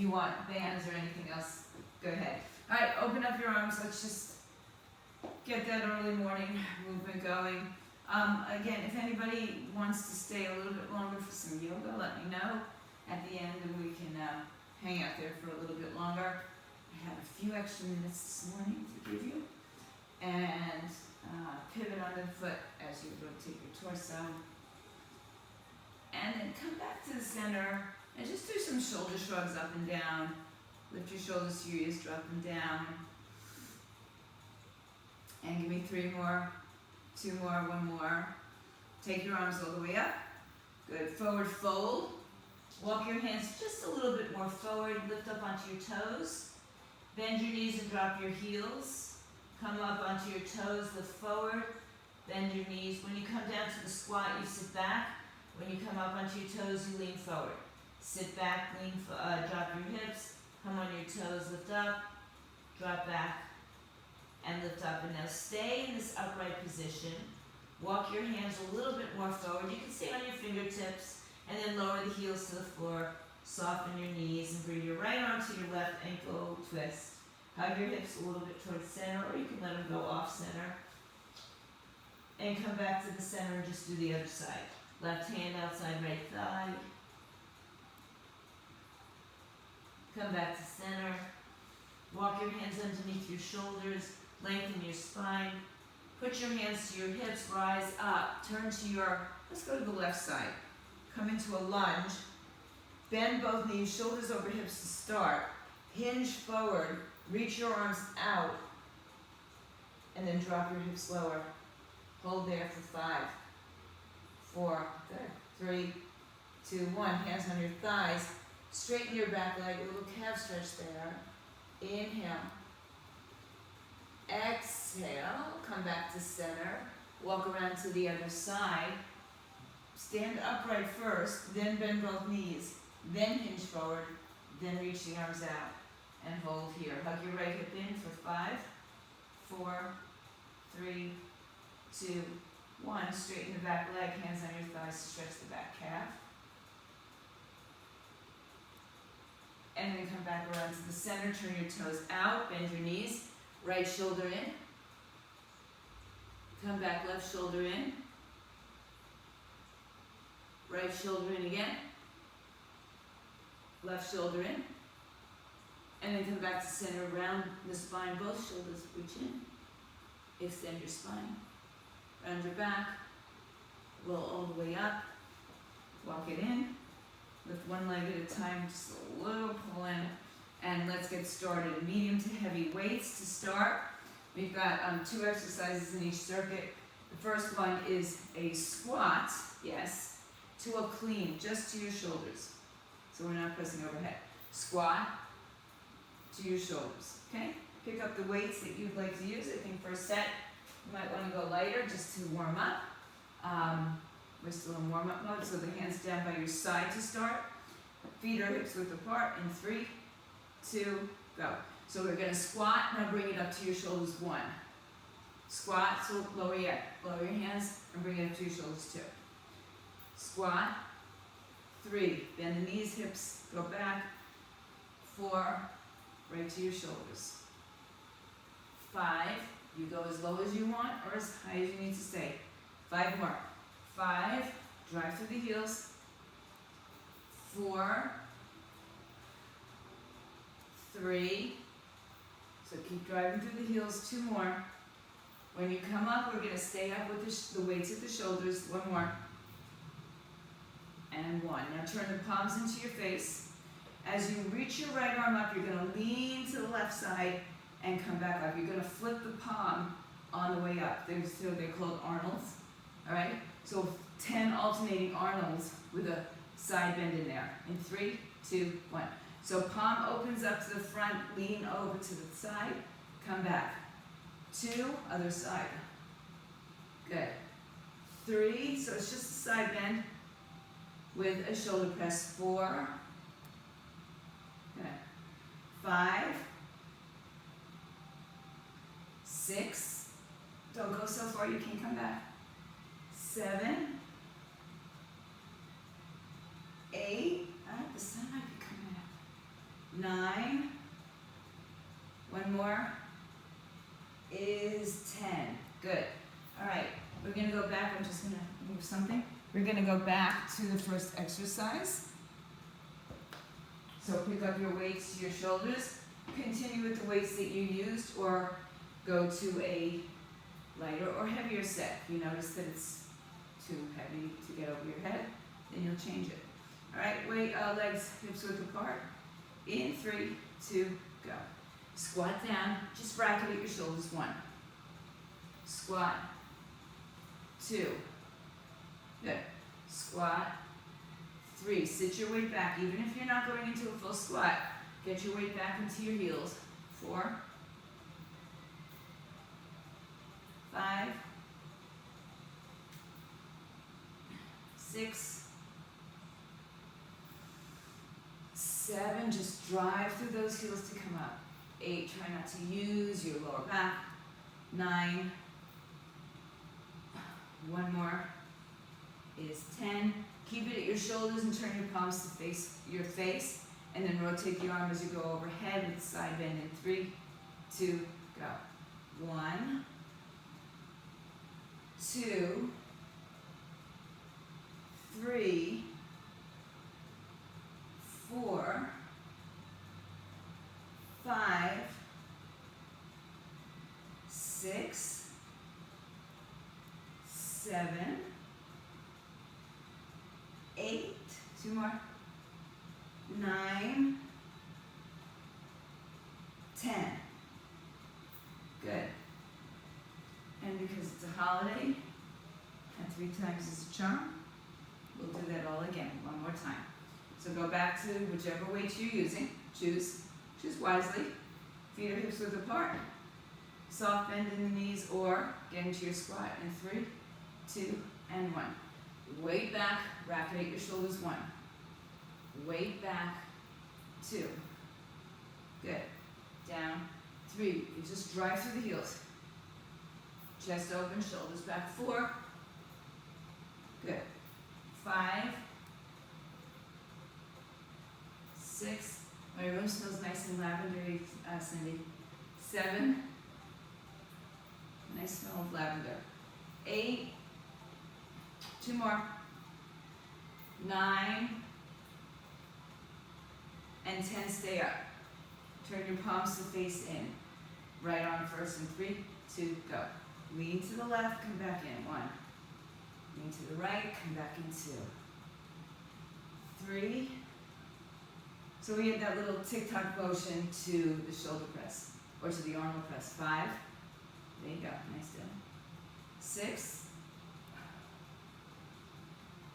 you want bands or anything else, go ahead. All right, open up your arms. Let's just get that early morning movement going. Again, if anybody wants to stay a little bit longer for some yoga, let me know at the end and we can hang out there for a little bit longer. I have a few extra minutes this morning to give you. And pivot under the foot as you rotate your torso. And then come back to the center and just do some shoulder shrugs up and down. Lift your shoulders to your ears, drop them down. And give me 3 more, 2 more, 1 more. Take your arms all the way up. Good, forward fold. Walk your hands just a little bit more forward. Lift up onto your toes. Bend your knees and drop your heels. Come up onto your toes, lift forward. Bend your knees. When you come down to the squat, you sit back. When you come up onto your toes, you lean forward. Sit back, drop your hips. Come on your toes, lift up, drop back, and lift up. And now stay in this upright position. Walk your hands a little bit more forward. You can stay on your fingertips, and then lower the heels to the floor. Soften your knees, and bring your right arm to your left ankle, twist. Hug your hips a little bit towards center, or you can let them go off center. And come back to the center and just do the other side. Left hand outside right thigh. Come back to center. Walk your hands underneath your shoulders. Lengthen your spine. Put your hands to your hips. Rise up. Turn to your, let's go to the left side. Come into a lunge. Bend both knees, shoulders over hips to start. Hinge forward. Reach your arms out. And then drop your hips lower. Hold there for 5, 4, good. 3, 2, 1. Hands on your thighs. Straighten your back leg, a little calf stretch there. Inhale. Exhale. Come back to center. Walk around to the other side. Stand upright first, then bend both knees. Then hinge forward. Then reach the arms out. And hold here. Hug your right hip in for 5, 4, 3, 2, 1. Straighten the back leg, hands on your thighs to stretch the back calf. And then come back around to the center, turn your toes out, bend your knees, right shoulder in. Come back, left shoulder in. Right shoulder in again. Left shoulder in. And then come back to center, round the spine, both shoulders reach in. Extend your spine. Round your back. Roll all the way up. Walk it in. Lift one leg at a time, just a little pull in. And let's get started. Medium to heavy weights to start. We've got 2 exercises in each circuit. The first one is a squat, yes, to a clean, just to your shoulders. So we're not pressing overhead. Squat to your shoulders, okay? Pick up the weights that you'd like to use. I think for a set, you might want to go lighter just to warm up. We're still in warm-up mode, so the hands down by your side to start. Feet are hips width apart in 3, 2, go. So we're going to squat, now bring it up to your shoulders, 1. Squat, so lower your hands and bring it up to your shoulders, 2. Squat, 3, bend the knees, hips, go back. 4, right to your shoulders. 5, you go as low as you want or as high as you need to stay. 5 more. 5, drive through the heels. 4, 3, so keep driving through the heels. 2 more. When you come up, we're going to stay up with the weights at the shoulders. 1 more. And 1. Now turn the palms into your face. As you reach your right arm up, you're going to lean to the left side and come back up. You're going to flip the palm on the way up. They're called Arnolds. All right? So 10 alternating Arnolds with a side bend in there. In 3, 2, 1. So palm opens up to the front, lean over to the side, come back. 2, other side. Good. 3, so it's just a side bend with a shoulder press. 4. Good. 5. 6. Don't go so far you can't come back. 7. 8. The sun might be coming 9. One more is 10. Good. All right, we're gonna go back. I'm just gonna move something. We're gonna go back to the first exercise. So pick up your weights to your shoulders. Continue with the weights that you used, or go to a lighter or heavier set. If you notice that it's too heavy to get over your head, then you'll change it. All right, weight, legs, hips width apart. In 3, 2, go. Squat down, just bracket at your shoulders. 1. Squat. 2. Good. Squat. 3. Sit your weight back, even if you're not going into a full squat. Get your weight back into your heels. 4. 5. 6. 7. Just drive through those heels to come up. 8. Try not to use your lower back. 9. One more is 10. Keep it at your shoulders and turn your palms to face your face. And then rotate the arm as you go overhead with side bend in 3, 2, go. 1, 2, 3, 4, 5, 6, 7, 8, 2 more, 9, 10. Good. And because it's a holiday, and 3 times is a charm, we'll do that all again, one more time. So go back to whichever weight you're using. Choose wisely. Feet or hips width apart. Soft bend in the knees, or get into your squat in 3, 2, and 1. Weight back, bracket at your shoulders. 1. Weight back. 2. Good. Down. 3. You just drive through the heels. Chest open, shoulders back. 4. Good. 5. 6. My room smells nice and lavendery, Cindy. 7. Nice smell of lavender. 8. 2 more. 9. And 10, stay up. Turn your palms to face in. Right arm first in 3, 2, go. Lean to the left, come back in. 1. Lean to the right, come back in. 2. 3. So we had that little tick-tock motion to the shoulder press, or to the arm press. 5. There you go, nice down. 6.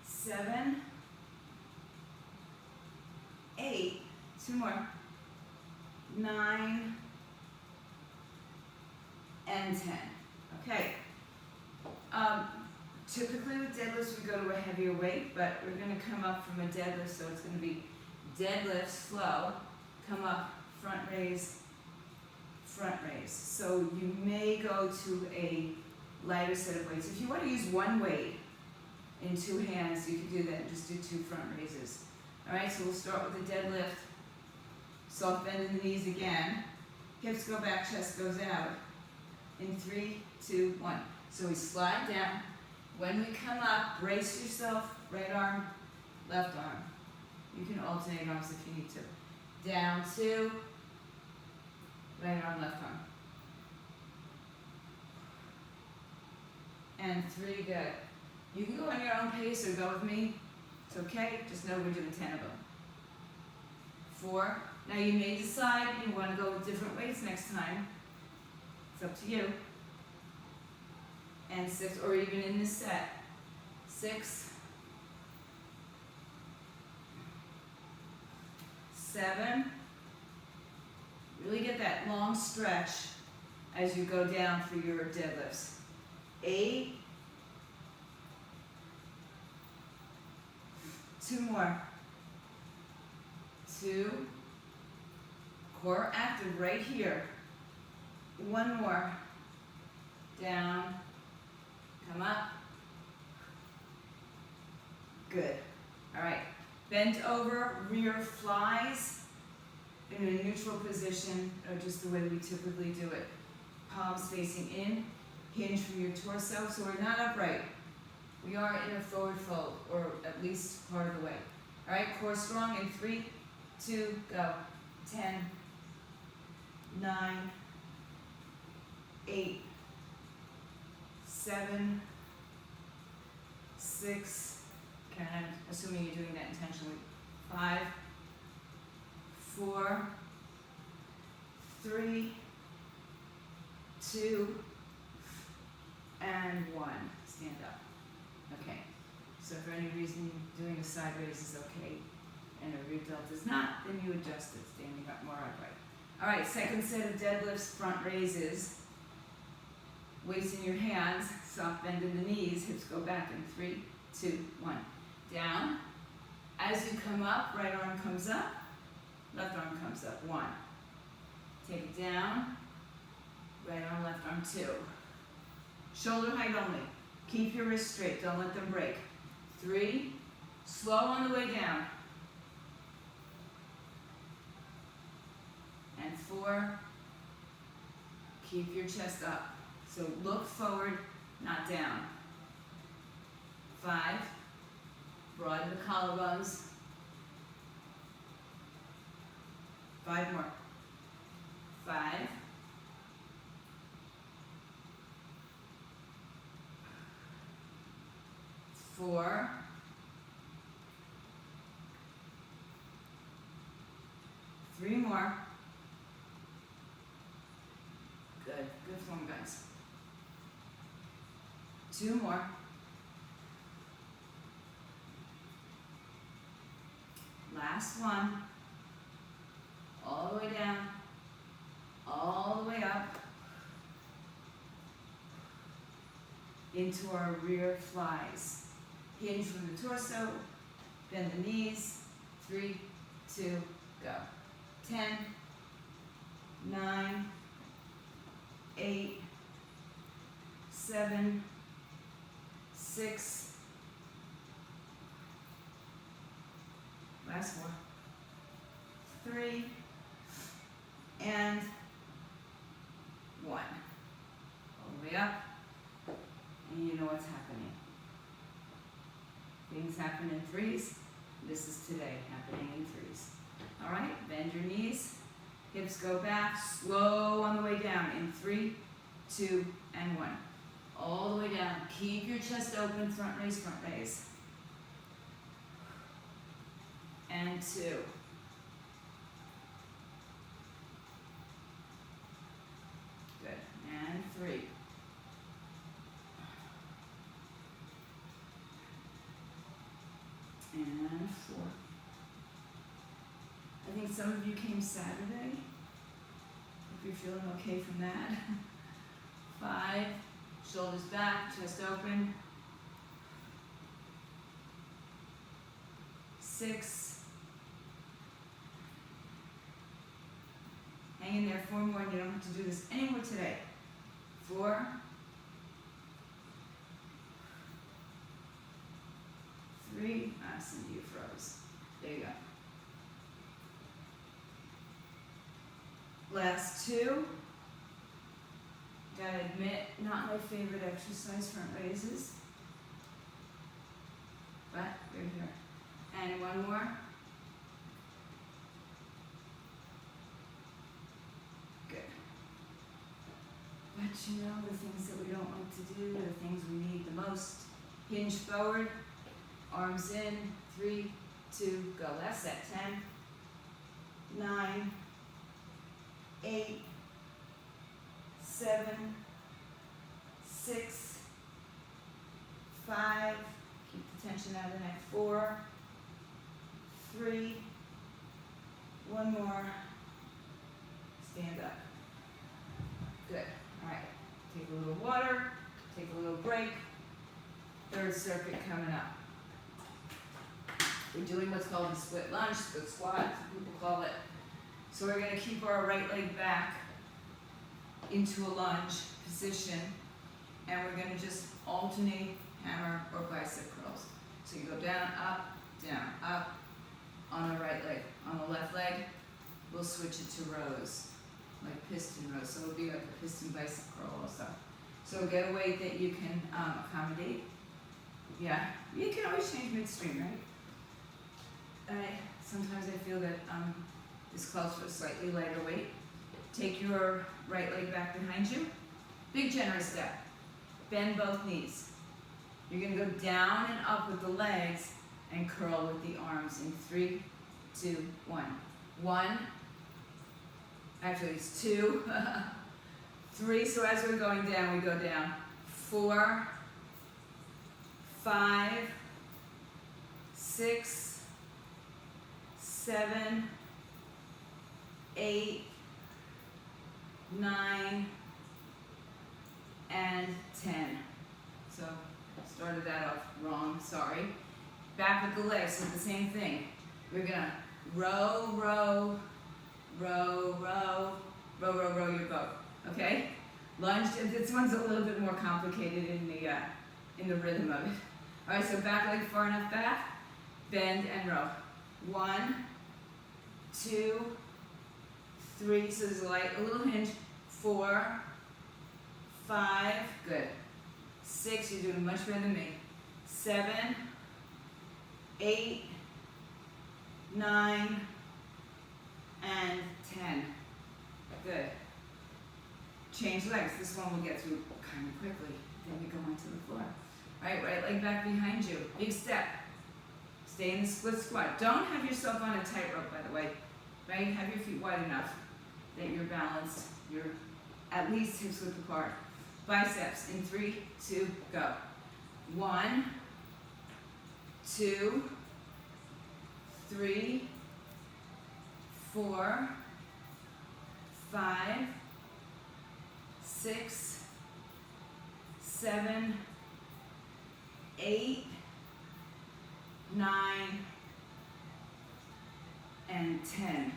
7. 8. 2 more. 9. And 10. Okay. Typically with deadlifts we go to a heavier weight, but we're going to come up from a deadlift, so it's going to be deadlift, slow, come up, front raise, front raise. So you may go to a lighter set of weights. If you want to use one weight in 2 hands, you can do that and just do 2 front raises. Alright, so we'll start with the deadlift. Soft bend in the knees again. Hips go back, chest goes out. In 3, 2, 1. So we slide down. When we come up, brace yourself, right arm, left arm. You can alternate arms if you need to. Down 2, right arm, left arm. And 3, good. You can go on your own pace or go with me. It's okay, just know we're doing 10 of them. 4, now you may decide you want to go with different weights next time. It's up to you. And 6, or even in this set. 6, 7, really get that long stretch as you go down through your deadlifts. 8, 2 more. 2, core active right here. 1 more. Down, come up. Good. All right. Bent over, rear flies. in a neutral position, or just the way we typically do it. Palms facing in, hinge from your torso, so we're not upright. We are in a forward fold, or at least part of the way. All right, core strong in 3, 2, go. 10, 9, 8, 7, 6, okay, I'm assuming you're doing that intentionally. 5, 4, 3, 2, and 1. Stand up. Okay. So for any reason doing a side raise is okay, and a rear delt is not, then you adjust it, standing up more upright. All right, second set of deadlifts, front raises. Weights in your hands, soft bend in the knees, hips go back in 3, 2, 1. Down. As you come up, right arm comes up, left arm comes up. 1. Take it down. Right arm, left arm. 2. Shoulder height only. Keep your wrists straight, don't let them break. 3. Slow on the way down. And 4. Keep your chest up. So look forward, not down. 5. Broaden the collarbones. 5 more. 5. 4. 3 more. Good. Good form, guys. 2 more. Last one. All the way down. All the way up. Into our rear flies. Hinge from the torso. Bend the knees. 3, 2, go. 10, 9, 8, 7, 6, last one, 3, and 1. All the way up, and you know what's happening. Things happen in 3s. This is today, happening in 3s. All right, bend your knees, hips go back, slow on the way down in 3, 2, and 1. All the way down. Keep your chest open, front raise, front raise. And 2. Good. And 3. And 4. I think some of you came Saturday. If you're feeling okay from that. 5. Shoulders back, chest open. 6. Hang in there. 4 more, and you don't have to do this anymore today. 4. 3. Ah, Cindy, you froze. There you go. Last 2. Gotta admit, not my favorite exercise, front raises. But they're here. And 1 more. Good. But you know, the things that we don't like to do are the things we need the most. Hinge forward, arms in, 3, 2, go. Last set. 10, 9, 8, 7, 6, 5, keep the tension out of the neck, 4, 3, 1 more, stand up. Good, all right, take a little water, take a little break, third circuit coming up. We're doing what's called a split lunge, split squat, some people call it. So we're gonna keep our right leg back into a lunge position, and we're going to just alternate hammer or bicep curls. So you go down, up, on the right leg. On the left leg, we'll switch it to rows, like piston rows. So it'll be like a piston bicep curl also. So get a weight that you can accommodate. Yeah, you can always change midstream, right? Sometimes I feel that this calls for a slightly lighter weight. Take your right leg back behind you. Big generous step. Bend both knees. You're going to go down and up with the legs and curl with the arms in 3, 2, 1. 1. Actually, it's 2. 3. So as we're going down, we go down. 4, 5, 6, 7, 8, 9, and 10. So started that off wrong, sorry. Back with the legs, so the same thing. We're gonna row, row, row, row, row, row, row your boat. Okay? Lunge. This one's a little bit more complicated in the rhythm of it. All right, so back leg far enough back, bend and row. 1, 2, 3. So there's a little hinge. 4, 5. Good. 6. You're doing much better than me. 7, 8, 9, and 10. Good. Change legs. This one we'll get through kind of quickly. Then we go onto the floor. All right, right leg back behind you. Big step. Stay in the split squat. Don't have yourself on a tightrope, by the way. Right? Have your feet wide enough that you're balanced. You're at least hips width apart. Biceps in 3, 2, go. 1, 2, 3, 4, 5, 6, 7, 8, 9, and 10.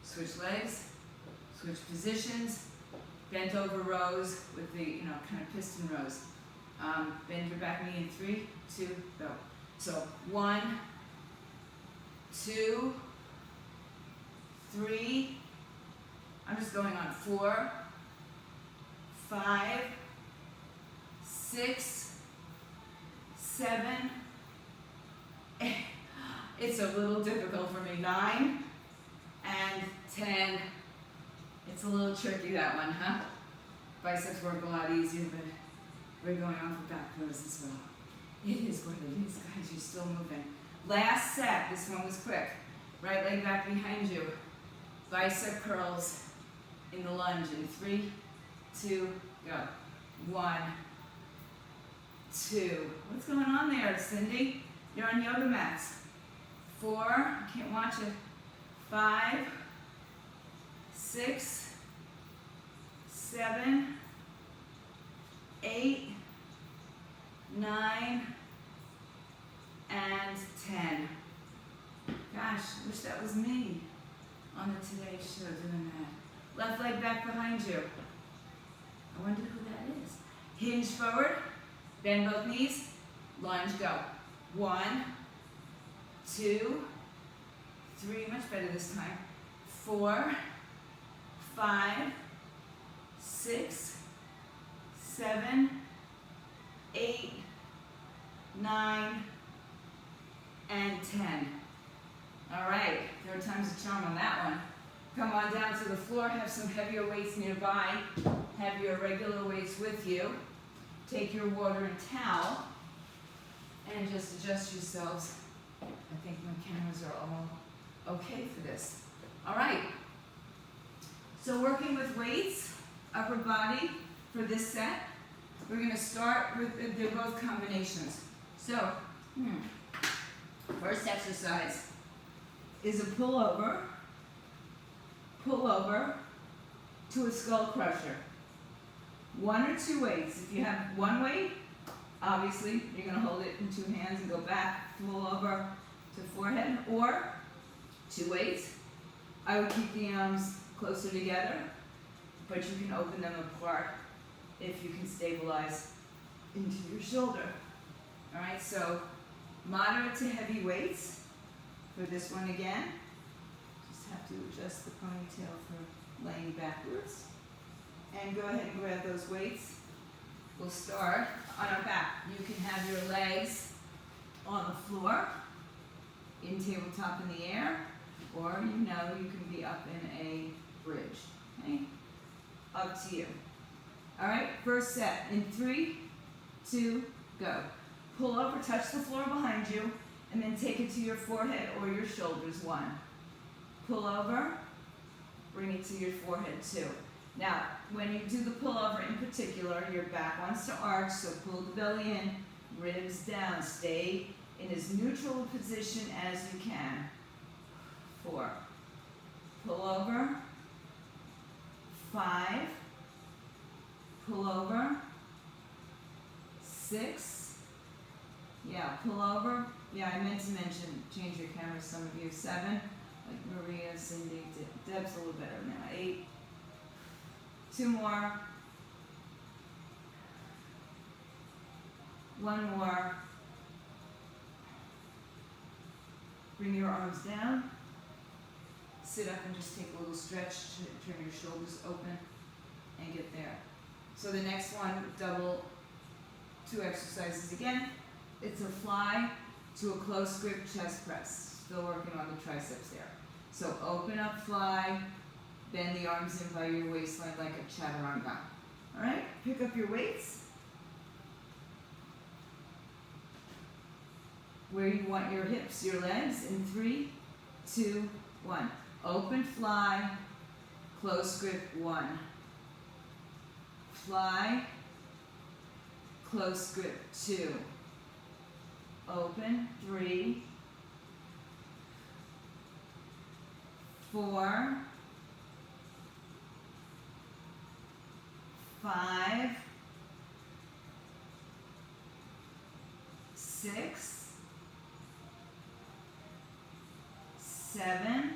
Switch legs, switch positions, bent over rows with the, kind of piston rows. Bend your back knee in 3, 2, go. So 1, 2, 3, I'm just going on 4, 5, 6, 7, 8. It's a little difficult for me. 9 and 10. It's a little tricky, that one, huh? Biceps work a lot easier, but we're going on for back rows as well. It is what it is, guys. You're still moving. Last set. This one was quick. Right leg back behind you. Bicep curls in the lunge in 3, 2, go. 1, 2. What's going on there, Cindy? You're on yoga mats. 4, I can't watch it. 5, 6, 7, 8, 9, and 10. Gosh, wish that was me on the Today Show doing that. Left leg back behind you. I wonder who that is. Hinge forward, bend both knees, lunge, go. 1, 2, 3, much better this time. 4, 5, 6, 7, 8, 9, and 10. All right, third time's a charm on that one. Come on down to the floor, have some heavier weights nearby. Have your regular weights with you. Take your water and towel, and just adjust yourselves. I think my cameras are all okay for this. All right, so working with weights, upper body for this set. We're gonna start with, they're both combinations. So, first exercise is a pull over to a skull crusher. 1 or 2 weights. If you have 1 weight, obviously you're gonna hold it in 2 hands and go back, pull over to forehead, or 2 weights. I would keep the arms closer together, but you can open them apart if you can stabilize into your shoulder. All right, so moderate to heavy weights for this one again. Just have to adjust the ponytail for laying backwards. And go ahead and grab those weights. We'll start on our back. You can have your legs on the floor, in tabletop in the air, or you can be up in a bridge. Okay? Up to you. Alright, first set. In 3, 2, go. Pull over, touch the floor behind you, and then take it to your forehead or your shoulders. 1. Pull over, bring it to your forehead. 2. Now, when you do the pullover in particular, your back wants to arch, so pull the belly in, ribs down. Stay in as neutral a position as you can. 4. Pull over. 5. Pull over. 6. Yeah, pull over. Yeah, I meant to mention, change your camera, some of you. 7, like Maria, Cindy, Deb's a little better now. 8. 2 more. 1 more. Bring your arms down. Sit up and just take a little stretch. Turn your shoulders open and get there. So the next one, double 2 exercises again. It's a fly to a close grip chest press. Still working on the triceps there. So open up, fly. Bend the arms in by your waistline like a chaturanga. Alright, pick up your weights. Where you want your hips, your legs. In 3, 2, 1. Open, fly, close grip. 1. Fly, close grip. 2. Open. 3, 4, 5, 6, 7,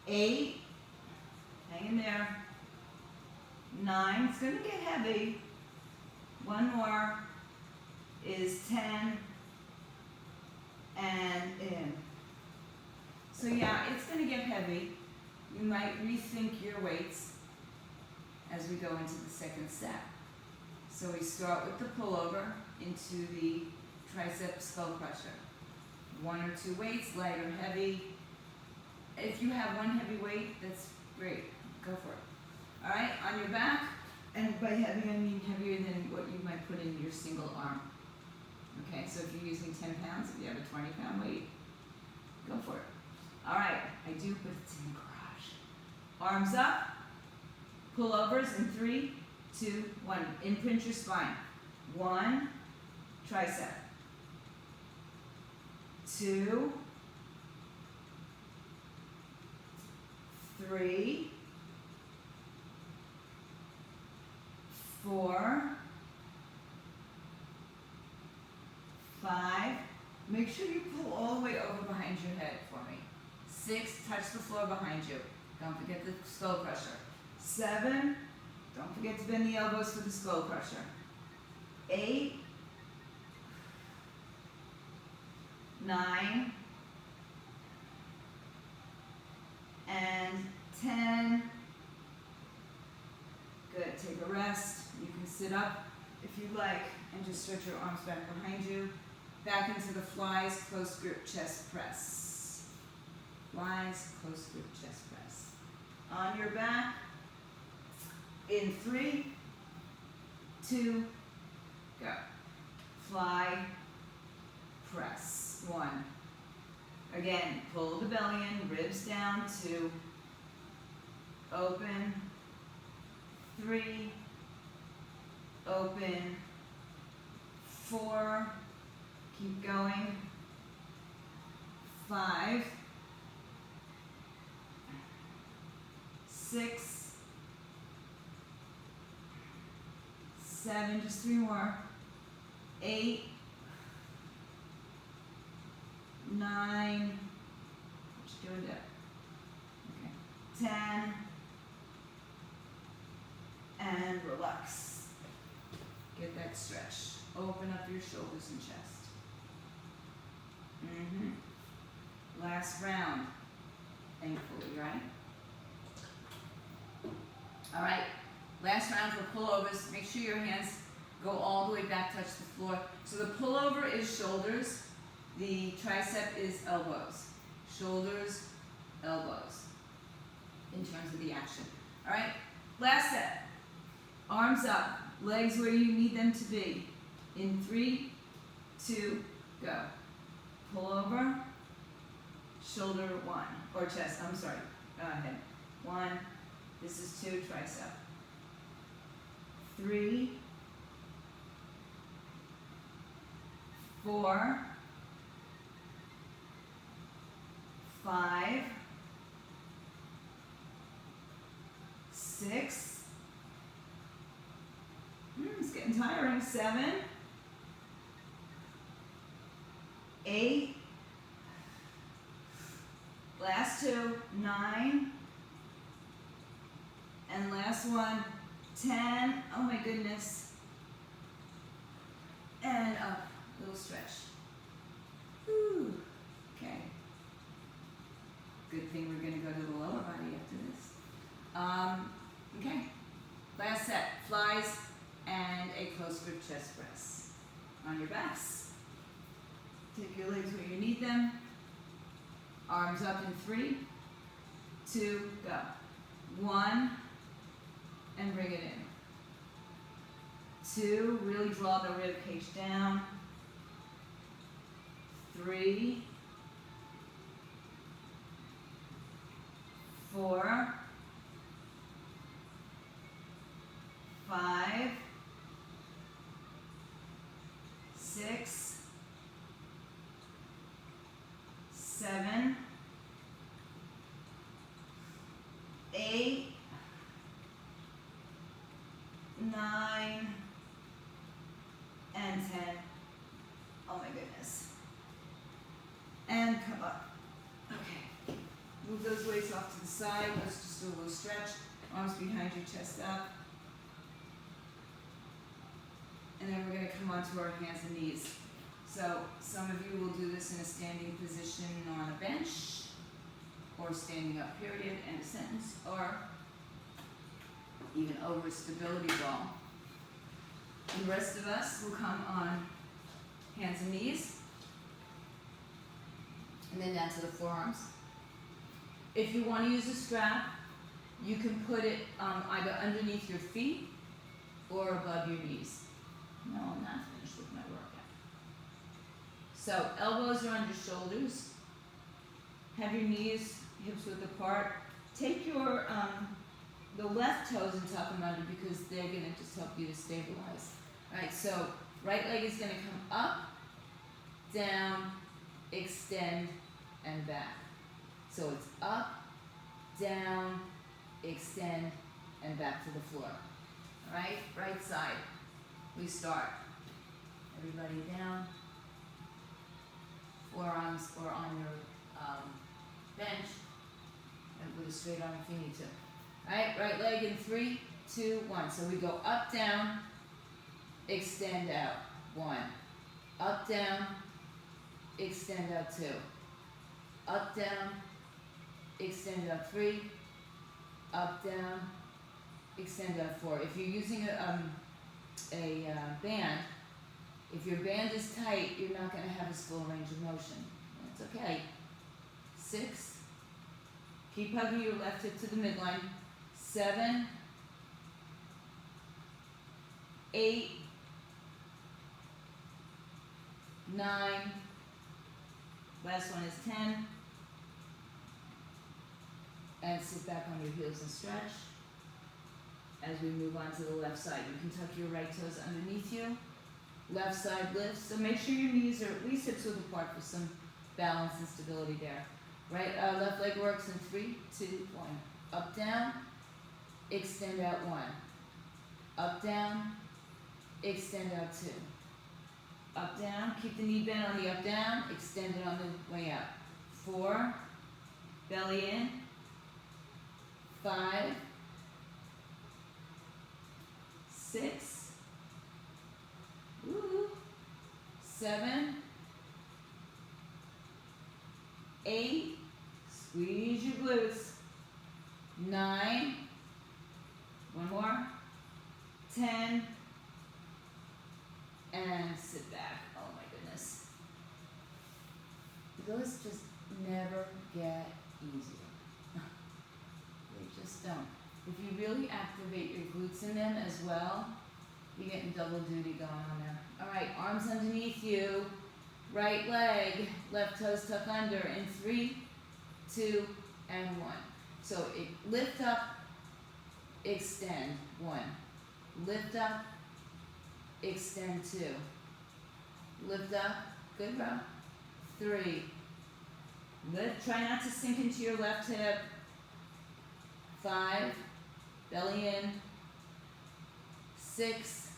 8, hang in there, 9, it's going to get heavy, 1 more is 10, and in. So yeah, it's going to get heavy. You might rethink your weights as we go into the second set. So we start with the pullover into the tricep skull crusher. 1 or 2 weights, light or heavy. If you have 1 heavy weight, that's great. Go for it. Alright, on your back, and by heavy I mean heavier than what you might put in your single arm. Okay, so if you're using 10 pounds, if you have a 20-pound weight, go for it. Alright, I do, but it's in the garage. Arms up, pullovers in 3, 2, 1. Imprint your spine. 1, tricep. 2, 3, 4, 5. Make sure you pull all the way over behind your head for me. 6, touch the floor behind you. Don't forget the skull crusher. 7, don't forget to bend the elbows for the skull crusher. 8, 9, and 10. Good, take a rest. You can sit up if you like and just stretch your arms back behind you. Back into the flies, close grip chest press. Flies, close grip chest press. On your back, in 3, 2, go. Fly, press. 1. Again, pull the belly in, ribs down. 2, open. 3, open. 4, keep going. 5, 6, 7, just 3 more. 8, 9, what you doing there? Okay. 10, and relax. Get that stretch. Open up your shoulders and chest. Last round, thankfully, right? All right, last round for pullovers. Make sure your hands go all the way back, touch the floor. So the pullover is shoulders, the tricep is elbows. Shoulders, elbows, in terms of the action. All right, last set. Arms up, legs where you need them to be. In 3, 2, go. Pull over, shoulder 1, or chest, I'm sorry, go ahead. 1, this is 2, tricep. 3, 4, 5, 6, it's getting tiring, 7, 8, last 2, 9, and last one, 10, oh my goodness, and up, little stretch. Whew. Okay. Good thing we're going to go to the lower body after this. Okay. Last set, flies and a close grip chest press. On your backs. Take your legs where you need them. Arms up in 3, 2, go. 1, and bring it in. 2, really draw the rib cage down. 3, 4, 5, 6, 7, 8, 9, and 10. Oh my goodness. And come up. Okay. Move those weights off to the side. Let's just do a little stretch. Arms behind your chest up. And then we're going to come onto our hands and knees. So some of you will do this in a standing position on a bench, or standing up period, end of sentence, or even over a stability ball. The rest of us will come on hands and knees, and then down to the forearms. If you want to use a strap, you can put it either underneath your feet or above your knees. No, I'm not finished with my workout. So elbows are under shoulders. Have your knees, hips width apart. Take your the left toes and tuck them under, because they're going to just help you to stabilize. All right, so right leg is going to come up, down, extend, and back. So it's up, down, extend, and back to the floor. All right, right side. We start. Everybody down. Forearms or on your bench, and with a straight arm if you need to. All right, right leg in 3, 2, 1. So we go up, down, extend out. 1. Up, down, extend out. 2. Up, down, extend out. 3. Up, down, extend out. 4. If you're using a band, if your band is tight, you're not going to have this full range of motion. That's okay. 6. Keep hugging your left hip to the midline. 7, 8, 9, last one is 10, and sit back on your heels and stretch. As we move on to the left side, you can tuck your right toes underneath you. Left side lifts, so make sure your knees are at least hips width apart for some balance and stability there. Right, left leg works in 3, 2, 1. Up, down, extend out. 1. Up, down, extend out. 2. Up, down, keep the knee bent on the up, down, extend it on the way out. 4, belly in. 5, 6, 7, 8, Squeeze your glutes. 9. One more. 10. And sit back. Oh my goodness. Those just never get easier. They just don't. If you really activate your glutes in them as well, you're getting double duty going on there. Alright, arms underneath you. Right leg, left toes tuck under in 3, 2, and 1. So lift up, extend, 1. Lift up, extend, 2. Lift up, good row. 3. Lift, try not to sink into your left hip. 5, belly in. 6,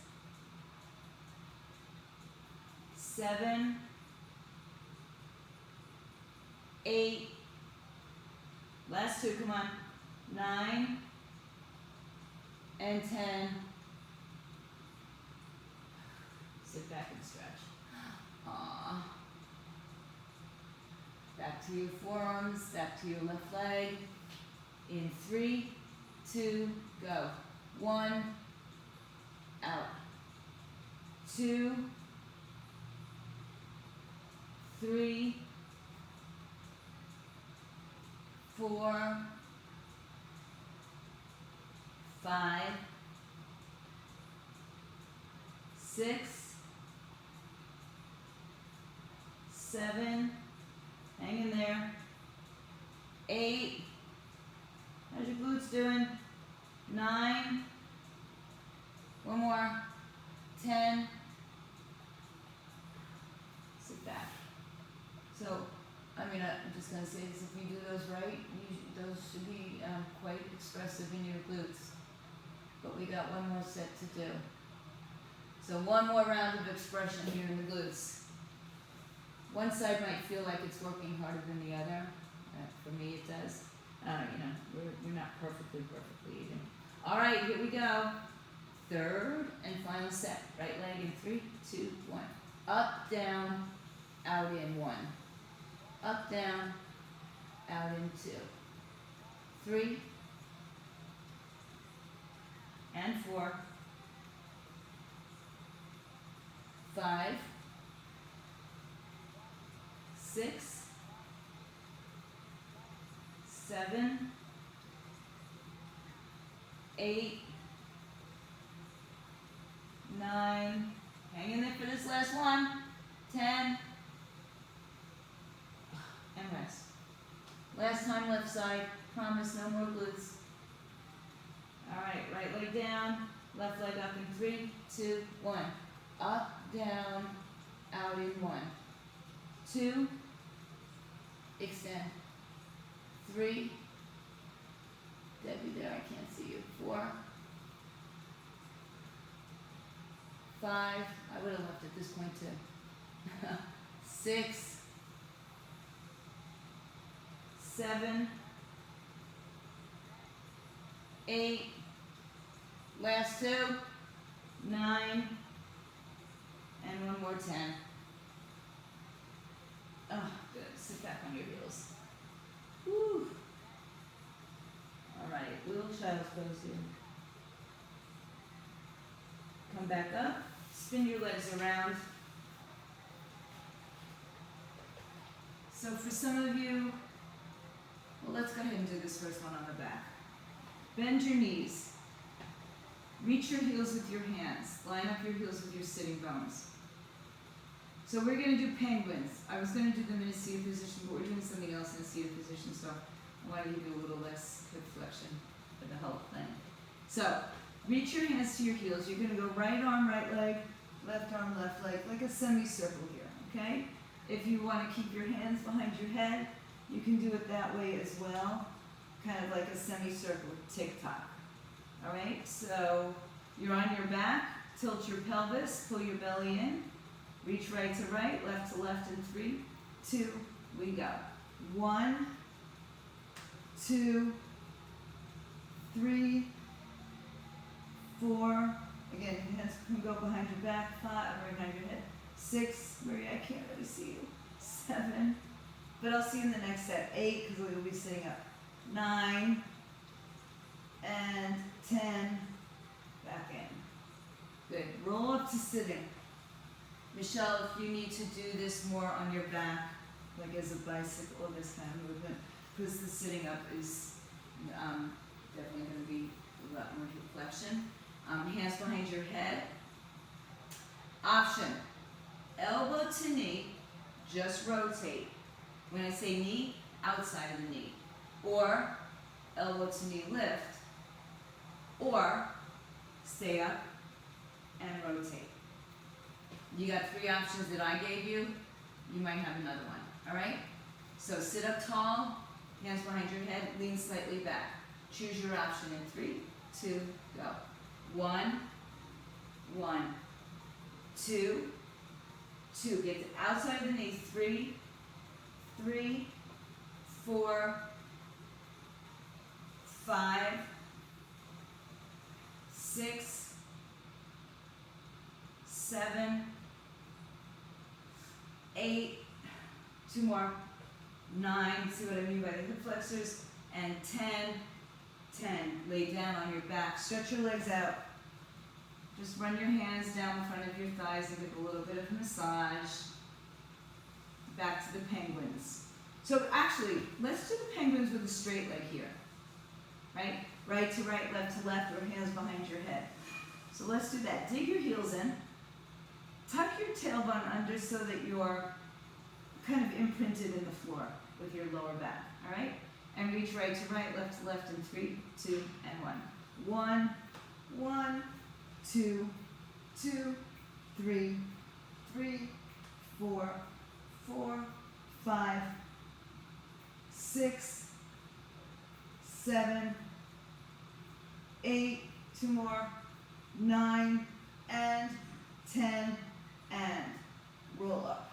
7, 8, last 2, come on, 9, and 10. Sit back and stretch. Aww. Back to your forearms, back to your left leg. In 3, 2, go. 1, out. 2, 3, 4, 5, 6, 7, hang in there. 8, how's your glutes doing? 9, one more. 10, sit back. So, I'm just going to say this, if you do those right, those should be quite expressive in your glutes. But we got one more set to do. So one more round of expression here in the glutes. One side might feel like it's working harder than the other. For me it does. We're not perfectly even. Alright, here we go. Third and final set. Right leg in 3, 2, 1. Up, down, out in 1. Up, down, out in 2. 3 and 4. 5, 6, 7, 8, 9, hang in there for this last one, 10, and rest. Last time left side, promise no more glutes. Alright, right leg down, left leg up in 3, 2, 1. Up, down, out in 1. 2, extend. 3, Debbie there, I can't see you. 4, 5, I would have left at this point too. 6, 7, 8, last 2, 9, and one more 10. Oh, good. Sit back on your heels. Woo. All right, little child's pose here. Come back up. Spin your legs around. So for some of you, well, let's go ahead and do this first one on the back. Bend your knees. Reach your heels with your hands. Line up your heels with your sitting bones. So we're going to do penguins. I was going to do them in a seated position, but we're doing something else in a seated position, so I wanted to do a little less hip flexion for the whole thing. So, reach your hands to your heels. You're going to go right arm, right leg, left arm, left leg, like a semicircle here, okay? If you want to keep your hands behind your head, you can do it that way as well, kind of like a semicircle tick-tock. All right, so you're on your back, tilt your pelvis, pull your belly in, reach right to right, left to left in 3, 2, we go. 1, 2, 3, 4, again, your hands can go behind your back, 5, right behind your head, 6, Maria, I can't really see you, 7, but I'll see you in the next set. 8, because we'll be sitting up. 9, and 10, back in. Good, roll up to sitting. Michelle, if you need to do this more on your back, like as a bicycle or this kind of movement, because the sitting up is definitely going to be a lot more hip flexion. Hands behind your head. Option, elbow to knee, just rotate. When I say knee, outside of the knee. Or elbow to knee lift. Or stay up and rotate. You got 3 options that I gave you. You might have another one, all right? So sit up tall, hands behind your head, lean slightly back. Choose your option in 3, 2, go. 1, 1, 2, 2. Get to outside the knee. 3, 3, 4, 5, 6, 7, 8, 2 more, 9, see what I mean by the hip flexors, and 10, 10. Lay down on your back, stretch your legs out. Just run your hands down in front of your thighs and give a little bit of massage. Back to the penguins. So actually, let's do the penguins with a straight leg here, right? Right to right, left to left, or hands behind your head. So let's do that. Dig your heels in. Tuck your tailbone under so that you're kind of imprinted in the floor with your lower back, all right? And reach right to right, left to left in 3, 2, and 1. 1, 1, 2, 2, 3, 3, 4, 4, 5, 6, 7, 8, 2 more, 9, and 10, and roll up.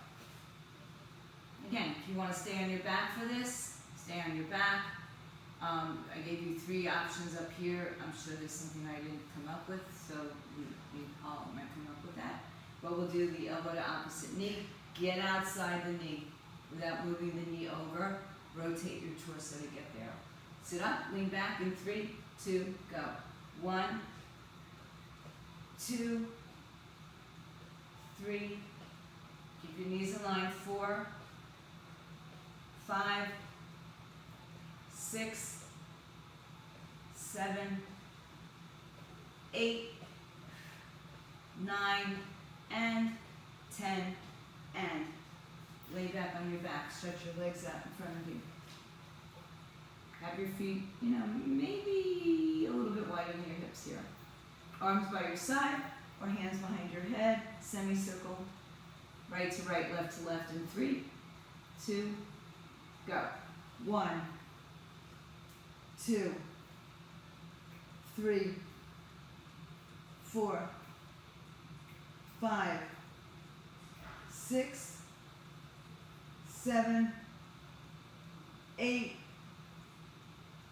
Again, if you want to stay on your back for this, stay on your back. I gave you 3 options up here. I'm sure there's something I didn't come up with, so we all might come up with that. But we'll do the elbow to opposite knee. Get outside the knee without moving the knee over. Rotate your torso to get there. Sit up, lean back in 3, 2, go. 1, 2, 3. Keep your knees in line. 4, 5, 6, 7, 8, 9, and 10, and lay back on your back. Stretch your legs out in front of you. Have your feet, maybe a little bit wider than your hips here. Arms by your side or hands behind your head. Semicircle. Right to right, left to left in 3, 2, go. 1, 2, 3, 4, 5, 6, 7, 8,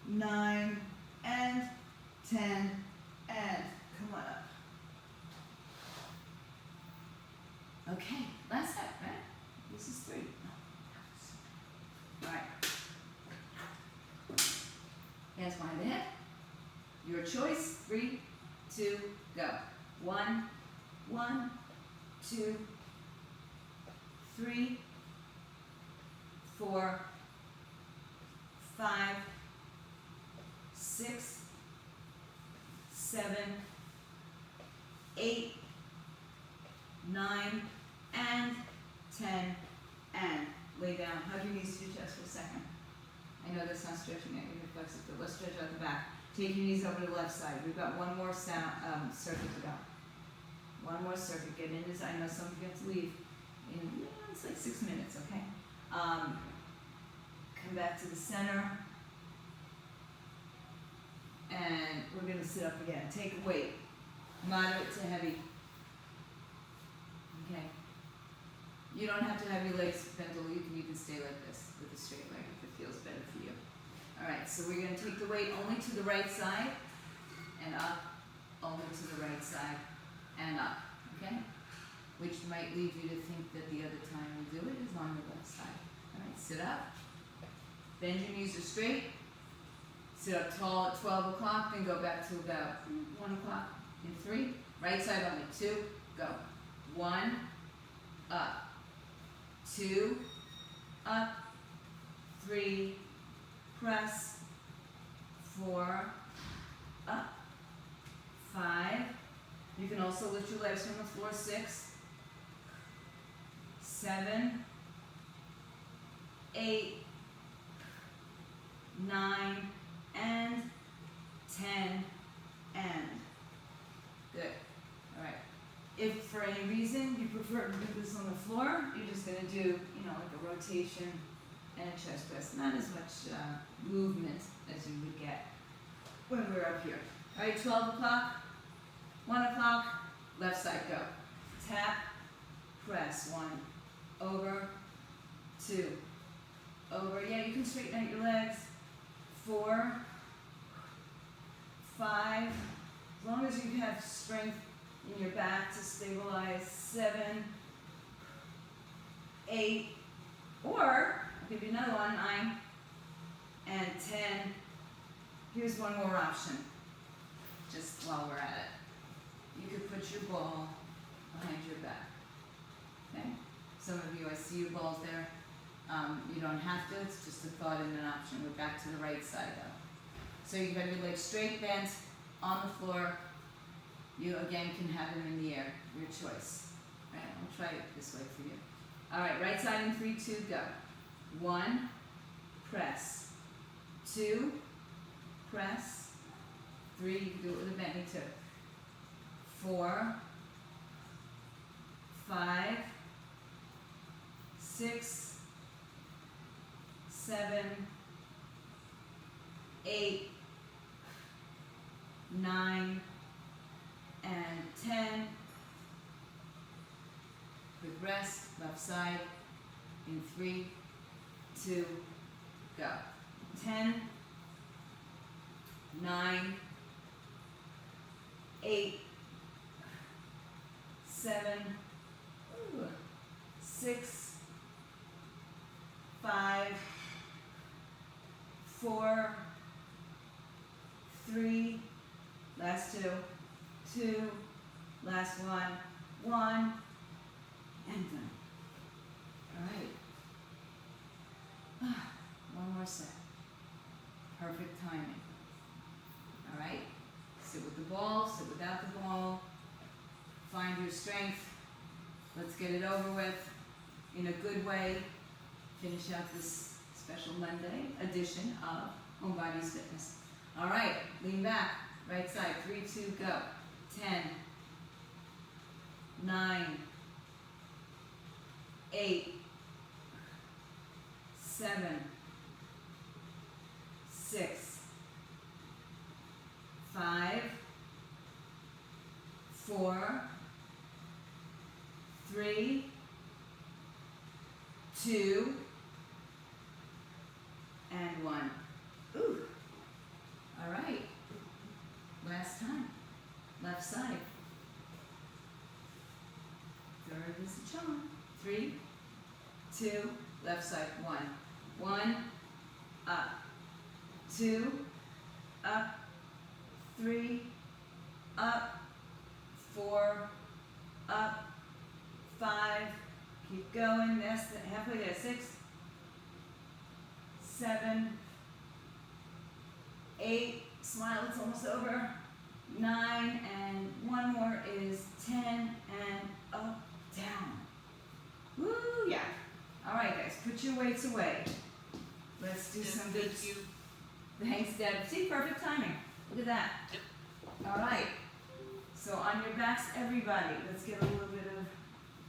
9, and 10, and come on up. Okay, last set, right? This is 3. All right. Hands behind the head. Your choice. 3, 2, go. 1, 1, 2, 3, 4, 5, 6, 7, 8, 9, and 10, and lay down. Hug your knees to your chest for a second. I know that's not stretching at your hip flexors, but let's stretch out the back. Take your knees over to the left side. We've got one more circuit to go. One more circuit. Get into this. I know some of you have to leave in, it's like 6 minutes, okay? Come back to the center. And we're going to sit up again. Take a weight. Moderate to heavy. Okay. You don't have to have your legs bent over. You can even stay like this with a straight leg if it feels better for you. Alright, so we're going to take the weight only to the right side and up, only to the right side and up, okay? Which might lead you to think that the other time we do it is on the left side. Alright, sit up. Bend your knees are straight. Sit up tall at 12 o'clock, then go back to about 1 o'clock in 3. Right side only. 2, go. 1, up. 2, up. 3, press. 4, up. 5. You can also lift your legs from the floor. 6, 7, 8, 9, and 10, and. Good. Alright. If for any reason you prefer to do this on the floor, you're just going to do, like a rotation and a chest press. Not as much movement as you would get when we're up here. Alright, 12 o'clock, 1 o'clock, left side, go. Tap, press. 1, over, 2, over. Yeah, you can straighten out your legs. 4, 5, as long as you have strength in your back to stabilize. 7, 8, or I'll give you another one, 9, and 10. Here's one more option, just while we're at it. You could put your ball behind your back. Okay? Some of you, I see your balls there. You don't have to, it's just a thought and an option. We're back to the right side though. So you have your legs straight bent on the floor. You again can have them in the air, your choice. All right, I'll try it this way for you. All right, right side in 3, 2, go. 1, press. 2, press. 3, you can do it with a bending too. 4, 5, 6, 7, 8, 9, and 10. Quick rest, left side, in 3, 2, go. 10, 9, 8, 7, 6, 5, 4, 3, last 2, 2, last 1, 1, and done. Alright. One more set. Perfect timing. Alright. Sit with the ball, sit without the ball. Find your strength. Let's get it over with in a good way. Finish out this special Monday edition of Homebodies Fitness. Alright, lean back, right side, 3, 2, go. 10, 9, 8, 7, 6, 5, 4, 3, 2, and 1. Ooh. All right. Last time. Left side. Third is a charm. 3, 2, left side. 1. 1, up. 2, up. 3, up. 4, up. 5, keep going. That's halfway there. 6, 7, 8, smile, it's almost over. 9, and one more is 10, and up, down. Woo, yeah. All right, guys, put your weights away. Let's do some good. Thank you. Thanks, Deb. See, perfect timing. Look at that. All right. So on your backs, everybody, let's get a little bit of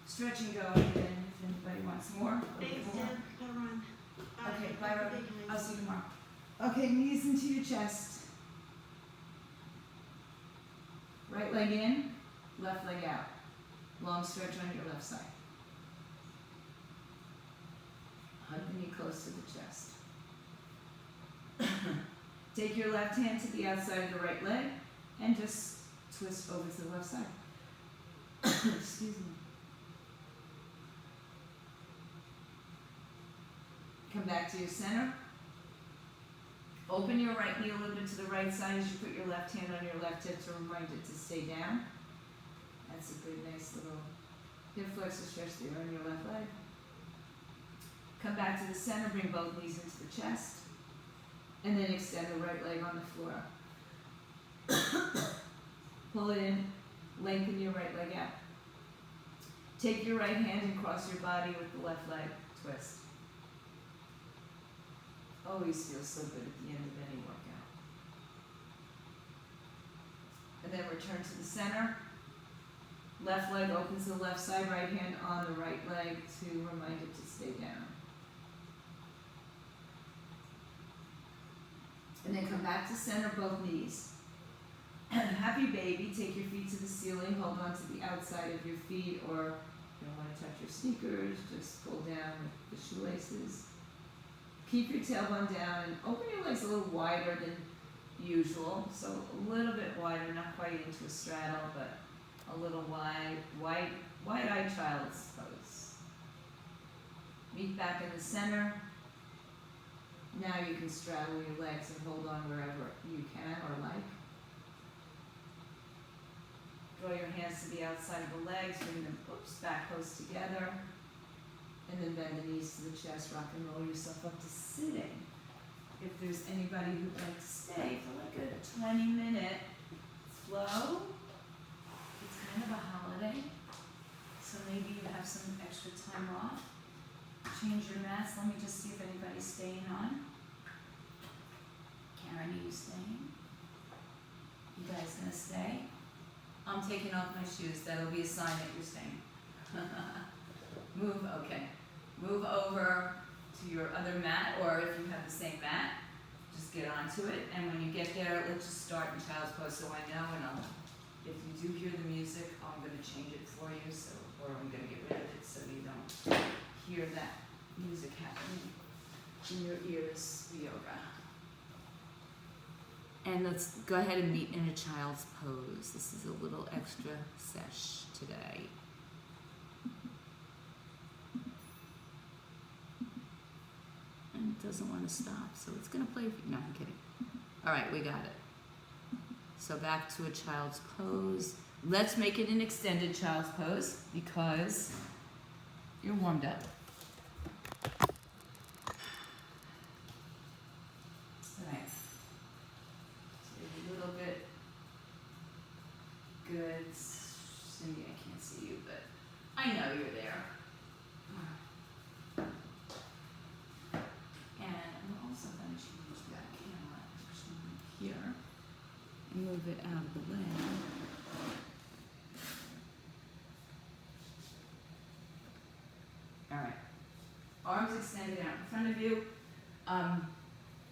stretching going, and if anybody wants more, a little Thanks, bit more. Deb. Gotta run. Okay, bye, have a Rob. big night. I'll see you tomorrow. Okay, knees into your chest. Right leg in, left leg out. Long stretch on your left side. Hug the knee close to the chest. Take your left hand to the outside of the right leg and just twist over to the left side. Excuse me. back to your center. Open your right knee a little bit to the right side as you put your left hand on your left hip to remind it to stay down. That's a good, nice little hip flexor stretch there on your left leg. Come back to the center, bring both knees into the chest, and then extend the right leg on the floor. Pull it in, lengthen your right leg out. Take your right hand and cross your body with the left leg, twist. Always feels so good at the end of any workout. And then return to the center. Left leg opens to the left side, right hand on the right leg to remind it to stay down. And then come back to center, both knees. Happy baby, take your feet to the ceiling, hold on to the outside of your feet, or if you don't want to touch your sneakers, just pull down with the shoelaces. Keep your tailbone down and open your legs a little wider than usual. So a little bit wider, not quite into a straddle, but a little wide-eyed child's pose. Meet back in the center. Now you can straddle your legs and hold on wherever you can or like. Draw your hands to the outside of the legs, bring them back close together. And then bend the knees to the chest, rock and roll yourself up to sitting. If there's anybody who'd like to stay for like a 20-minute flow, it's kind of a holiday, so maybe you have some extra time off. Change your mats. Let me just see if anybody's staying on. Karen, are you staying? You guys gonna stay? I'm taking off my shoes. That'll be a sign that you're staying. Move, okay. Move over to your other mat, or if you have the same mat, just get onto it. And when you get there, let's just start in child's pose so I know, and if you do hear the music, I'm gonna change it for you, or I'm gonna get rid of it so you don't hear that music happening in your ears for yoga. And let's go ahead and meet in a child's pose. This is a little extra sesh today. And it doesn't want to stop, so it's going to play. No, I'm kidding. All right, we got it. So back to a child's pose. Let's make it an extended child's pose because you're warmed up. All right. So a little bit good. Cindy, I can't see you, but I know you're there. Here and move it out of the way. All right. Arms extended out in front of you.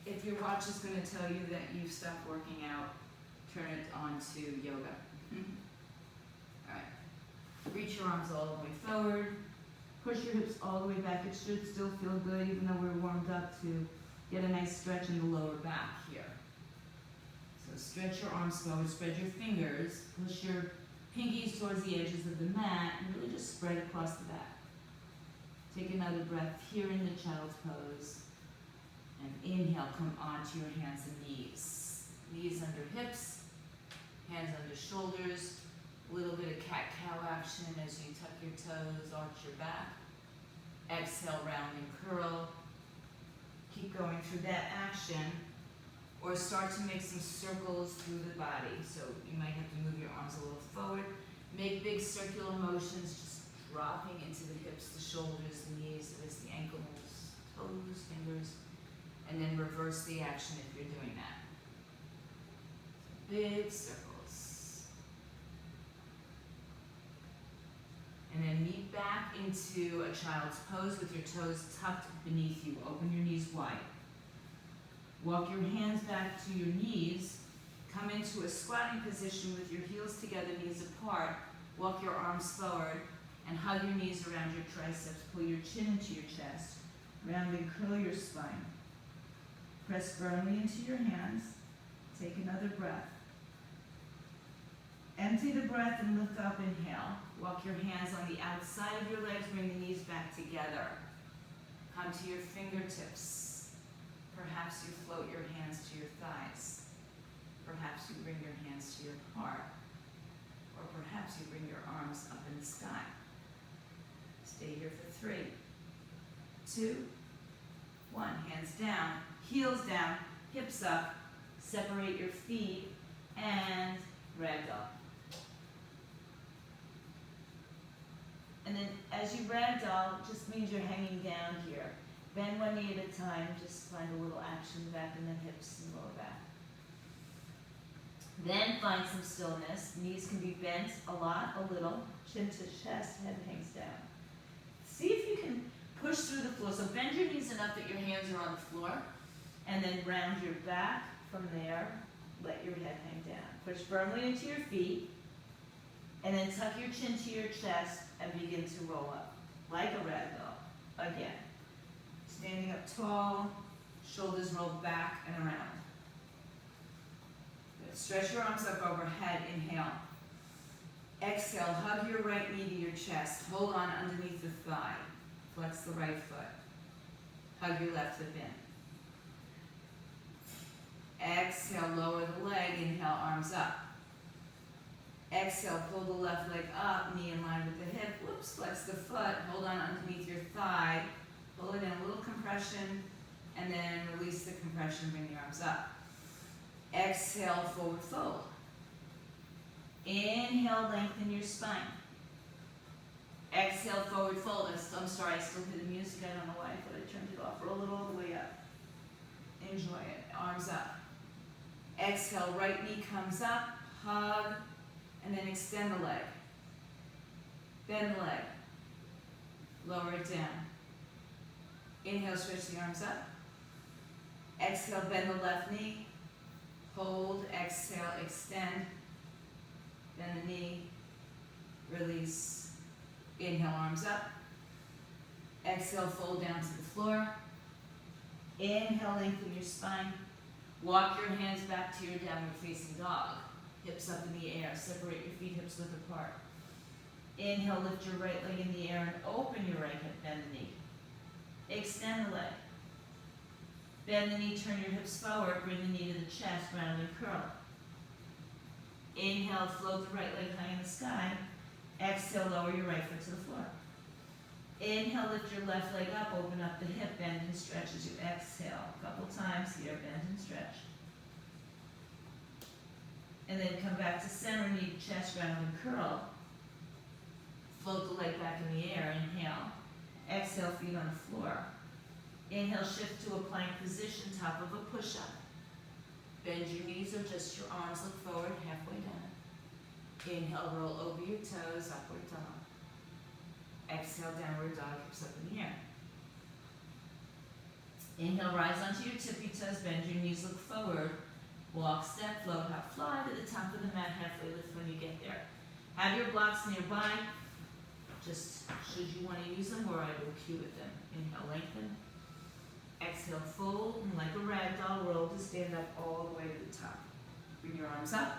If your watch is going to tell you that you've stopped working out, turn it on to yoga. All right. Reach your arms all the way forward. Push your hips all the way back. It should still feel good even though we're warmed up to get a nice stretch in the lower back here. So stretch your arms forward, spread your fingers, push your pinkies towards the edges of the mat, and really just spread across the back. Take another breath here in the child's pose. And inhale, come onto your hands and knees. Knees under hips, hands under shoulders. A little bit of cat-cow action as you tuck your toes, arch your back. Exhale, round and curl. Keep going through that action. Or start to make some circles through the body. So you might have to move your arms a little forward. Make big circular motions, just dropping into the hips, the shoulders, the knees, the ankles, toes, fingers. And then reverse the action if you're doing that. Big circles. And then meet back into a child's pose with your toes tucked beneath you. Open your knees wide. Walk your hands back to your knees. Come into a squatting position with your heels together, knees apart. Walk your arms forward and hug your knees around your triceps. Pull your chin into your chest. Round and curl your spine. Press firmly into your hands. Take another breath. Empty the breath and lift up, inhale. Walk your hands on the outside of your legs, bring the knees back together. Come to your fingertips. Perhaps you float your hands to your thighs. Perhaps you bring your hands to your heart. Or perhaps you bring your arms up in the sky. Stay here for 3, 2, 1. Hands down, heels down, hips up. Separate your feet and ragdoll. And then as you ragdoll, it just means you're hanging down here. Bend one knee at a time, just find a little action back in the hips and lower back. Then find some stillness. Knees can be bent a lot, a little. Chin to chest, head hangs down. See if you can push through the floor. So bend your knees enough that your hands are on the floor. And then round your back from there. Let your head hang down. Push firmly into your feet. And then tuck your chin to your chest and begin to roll up. Like a ragdoll. Again. Standing up tall. Shoulders rolled back and around. Stretch your arms up overhead. Inhale. Exhale. Hug your right knee to your chest. Hold on underneath the thigh. Flex the right foot. Hug your left hip in. Exhale. Lower the leg. Inhale. Arms up. Exhale. Pull the left leg up. Knee in line with the hip. Whoops. Flex the foot. Hold on underneath your thigh. Pull it in. A little compression. And then release the compression. Bring the arms up. Exhale, forward fold. Inhale, lengthen your spine. Exhale, forward fold. I'm sorry, I still hear the music. I don't know why. I thought I turned it off. Roll it all the way up. Enjoy it. Arms up. Exhale, right knee comes up. Hug. And then extend the leg. Bend the leg. Lower it down. Inhale, stretch the arms up. Exhale, bend the left knee. Hold, exhale, extend. Bend the knee. Release. Inhale, arms up. Exhale, fold down to the floor. Inhale, lengthen your spine. Walk your hands back to your downward facing dog. Hips up in the air. Separate your feet, hips width apart. Inhale, lift your right leg in the air and open your right hip, bend the knee. Extend the leg. Bend the knee, turn your hips forward, bring the knee to the chest, round and curl. Inhale, float the right leg high in the sky. Exhale, lower your right foot to the floor. Inhale, lift your left leg up, open up the hip, bend and stretch as you exhale. A couple times here, bend and stretch. And then come back to center, knee to chest, round and curl. Float the leg back in the air, inhale. Exhale, feet on the floor. Inhale, shift to a plank position, top of a push-up. Bend your knees or just your arms, look forward, halfway down. Inhale, roll over your toes, upward dog. Exhale, downward dog, hips up in the air. Inhale, rise onto your tippy toes, bend your knees, look forward. Walk, step, float, hop, fly to the top of the mat, halfway lift when you get there. Have your blocks nearby, just should you want to use them, or I will cue with them. Inhale, lengthen. Exhale, fold, and like a rag doll, roll to stand up all the way to the top. Bring your arms up.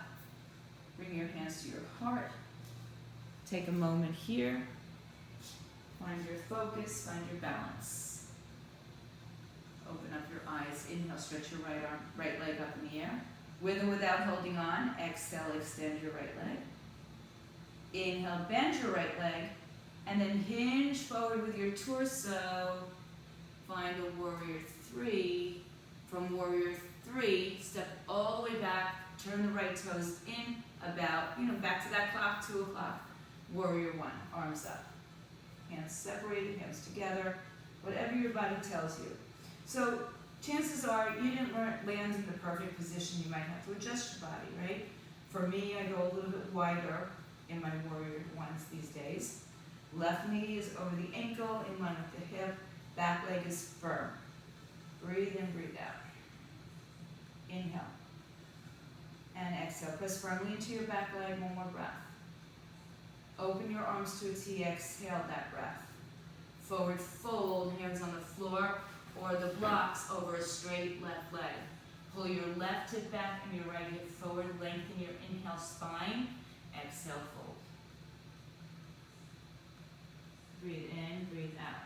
Bring your hands to your heart. Take a moment here. Find your focus, find your balance. Open up your eyes. Inhale, stretch your right leg up in the air. With or without holding on, exhale, extend your right leg. Inhale, bend your right leg, and then hinge forward with your torso. Find a warrior 3. From warrior 3, step all the way back, turn the right toes in, about, back to that clock, 2 o'clock. Warrior 1, arms up. Hands separated, hands together, whatever your body tells you. So chances are you didn't land in the perfect position. You might have to adjust your body, right? For me, I go a little bit wider in my warrior 1s these days. Left knee is over the ankle, in line with the hip. Back leg is firm. Breathe in, breathe out. Inhale. And exhale. Press firmly into your back leg. One more breath. Open your arms to a T. Exhale that breath. Forward fold, hands on the floor, or the blocks over a straight left leg. Pull your left hip back and your right hip forward. Lengthen your inhale spine. Exhale, fold. Breathe in, breathe out.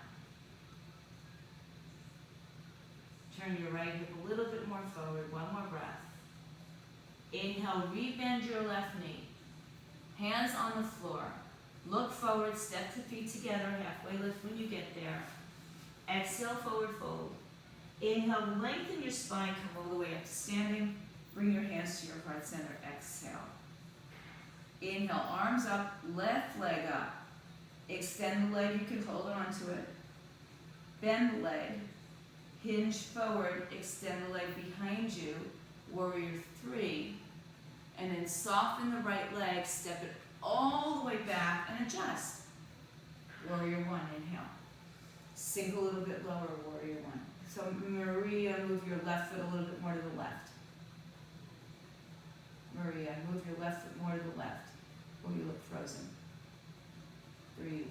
Turn your right hip a little bit more forward. One more breath. Inhale, rebend your left knee. Hands on the floor. Look forward, step the feet together, halfway lift when you get there. Exhale, forward fold. Inhale, lengthen your spine, come all the way up to standing. Bring your hands to your heart center, exhale. Inhale, arms up, left leg up. Extend the leg, you can hold on to it. Bend the leg, hinge forward, extend the leg behind you, warrior 3. And then soften the right leg, step it all the way back and adjust. Warrior 1, inhale. Sink a little bit lower, warrior 1. So Maria, move your left foot a little bit more to the left. Maria, move your left foot more to the left. Oh, you look frozen. Breathe.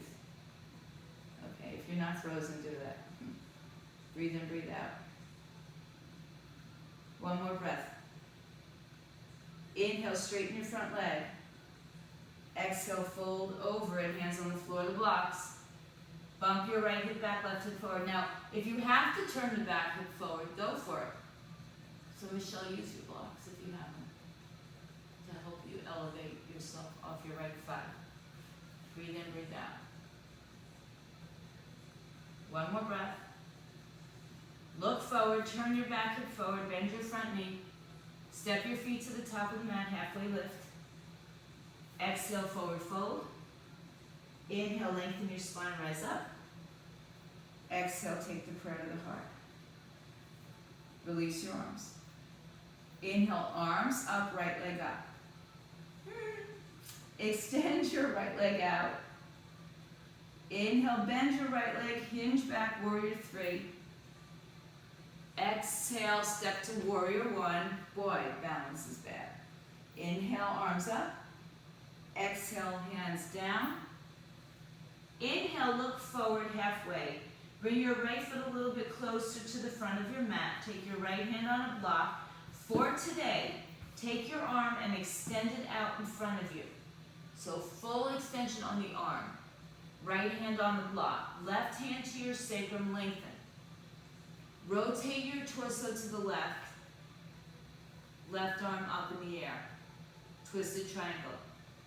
Okay, if you're not frozen, do that. Breathe in, breathe out. One more breath. Inhale, straighten your front leg. Exhale, fold over it, hands on the floor of the blocks. Bump your right hip back, left hip forward. Now, if you have to turn the back hip forward, go for it. So Michelle, use your blocks if you have them to help you elevate yourself off your right thigh. Breathe in, breathe out. One more breath. Look forward, turn your back hip forward, bend your front knee. Step your feet to the top of the mat, halfway lift. Exhale, forward fold. Inhale, lengthen your spine, rise up. Exhale, take the prayer to the heart. Release your arms. Inhale, arms up, right leg up. Extend your right leg out. Inhale, bend your right leg, hinge back, warrior 3. Exhale, step to warrior 1. Boy, balance is bad. Inhale, arms up. Exhale, hands down. Inhale, look forward halfway. Bring your right foot a little bit closer to the front of your mat. Take your right hand on a block. For today, take your arm and extend it out in front of you. So full extension on the arm. Right hand on the block. Left hand to your sacrum, lengthen. Rotate your torso to the left. Left arm up in the air. Twisted triangle.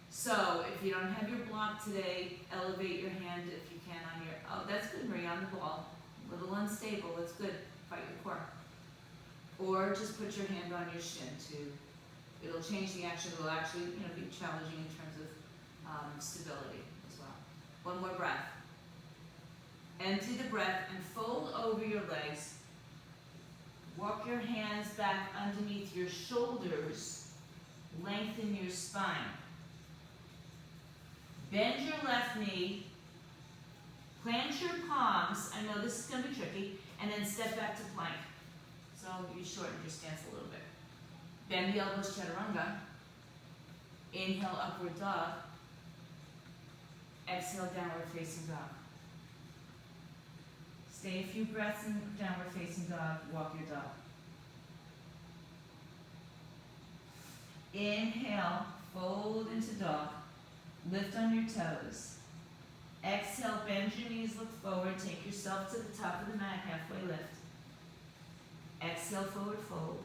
So if you don't have your block today, elevate your hand if you can on your, oh, that's good, Maria, on the ball. A little unstable, that's good. Fight your core. Or just put your hand on your shin too. It'll change the action. It'll actually, be challenging in terms of stability as well. One more breath. Empty the breath and fold over your legs. Walk your hands back underneath your shoulders. Lengthen your spine. Bend your left knee. Plant your palms. I know this is going to be tricky. And then step back to plank. So you shorten your stance a little bit. Bend the elbows, chaturanga. Inhale, upward dog. Exhale, downward facing dog. Stay a few breaths in downward facing dog. Walk your dog. Inhale, fold into dog. Lift on your toes. Exhale, bend your knees, look forward. Take yourself to the top of the mat, halfway lift. Exhale, forward fold.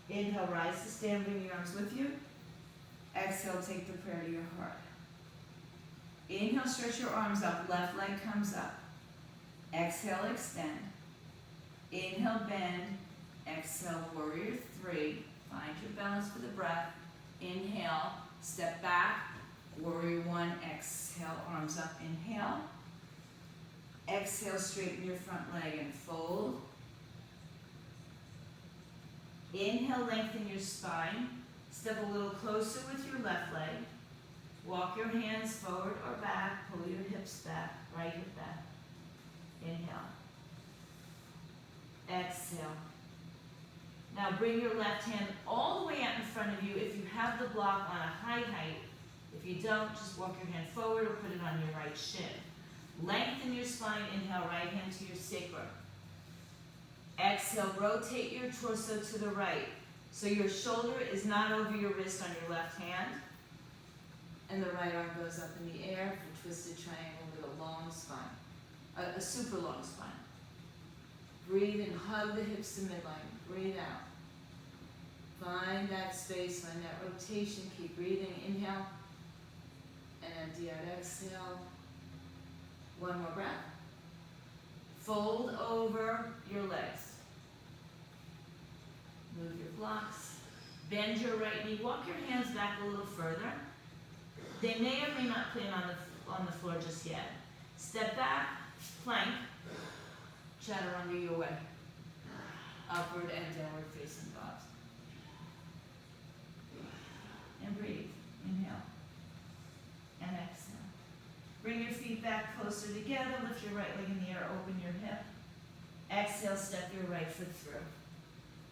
Inhale, rise to stand, bring your arms with you. Exhale, take the prayer to your heart. Inhale, stretch your arms up, left leg comes up. Exhale, extend. Inhale, bend. Exhale, warrior 3. Find your balance for the breath. Inhale, step back. Warrior 1, exhale, arms up, inhale. Exhale, straighten your front leg and fold. Inhale, lengthen your spine. Step a little closer with your left leg. Walk your hands forward or back. Pull your hips back, right hip back. Inhale. Exhale. Now bring your left hand all the way out in front of you if you have the block on a high height. If you don't, just walk your hand forward or put it on your right shin. Lengthen your spine. Inhale, right hand to your sacrum. Exhale, rotate your torso to the right. So your shoulder is not over your wrist on your left hand. And the right arm goes up in the air for twisted triangle with a long spine. A super long spine. Breathe in, hug the hips to midline. Breathe out. Find that space, find that rotation. Keep breathing. Inhale. And empty out. Exhale. One more breath. Fold over your legs. Move your blocks. Bend your right knee. Walk your hands back a little further. They may or may not plant on the floor just yet. Step back, plank, chaturanga your way. Upward and downward facing dog. And breathe. Inhale. And exhale. Bring your feet back closer together. Lift your right leg in the air. Open your hip. Exhale, step your right foot through.